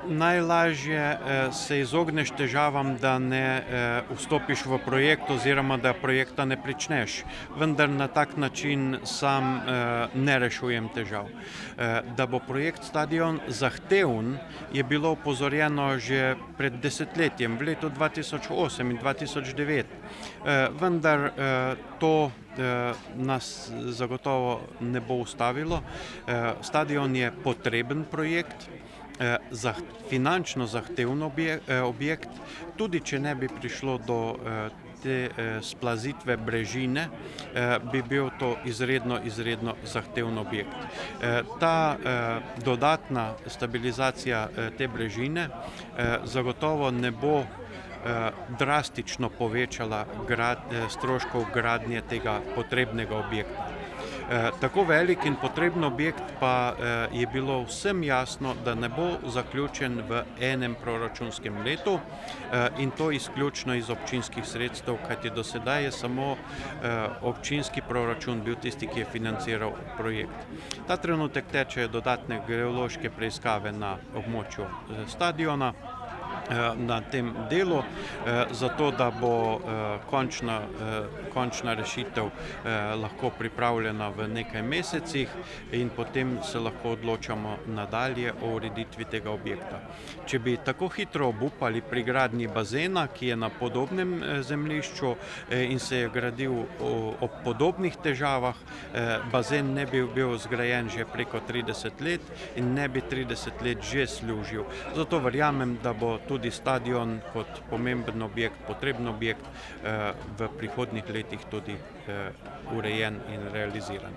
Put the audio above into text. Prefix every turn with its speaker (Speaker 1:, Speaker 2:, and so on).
Speaker 1: Najlažje se izogneš težavam, da ne vstopiš v projekt oziroma da projekta ne pričneš, vendar na tak način sam ne rešujem težav. Da bo projekt stadion zahteven, je bilo opozorjeno že pred desetletjem, v letu 2008 in 2009, vendar to nas zagotovo ne bo ustavilo. Stadion je potreben projekt, finančno zahteven objekt, tudi če ne bi prišlo do te splazitve brežine, bi bil to izredno zahteven objekt. Ta dodatna stabilizacija te brežine zagotovo ne bo drastično povečala stroškov gradnje tega potrebnega objekta. Tako velik in potreben objekt pa je bilo vsem jasno, da ne bo zaključen v enem proračunskem letu in to izključno iz občinskih sredstev, kajti do sedaj je samo občinski proračun bil tisti, ki je financiral projekt. Ta trenutek tečejo dodatne geološke preiskave na območju stadiona, na tem delu, zato da bo končna rešitev lahko pripravljena v nekaj mesecih in potem se lahko odločamo nadalje o ureditvi tega objekta. Če bi tako hitro obupali pri gradnji bazena, ki je na podobnem zemljišču in se je gradil ob podobnih težavah, bazen ne bi bil zgrajen že preko 30 let in ne bi 30 let že služil. Zato verjamem, da bo tudi stadion kot pomemben objekt, potreben objekt v prihodnjih letih tudi urejen in realiziran.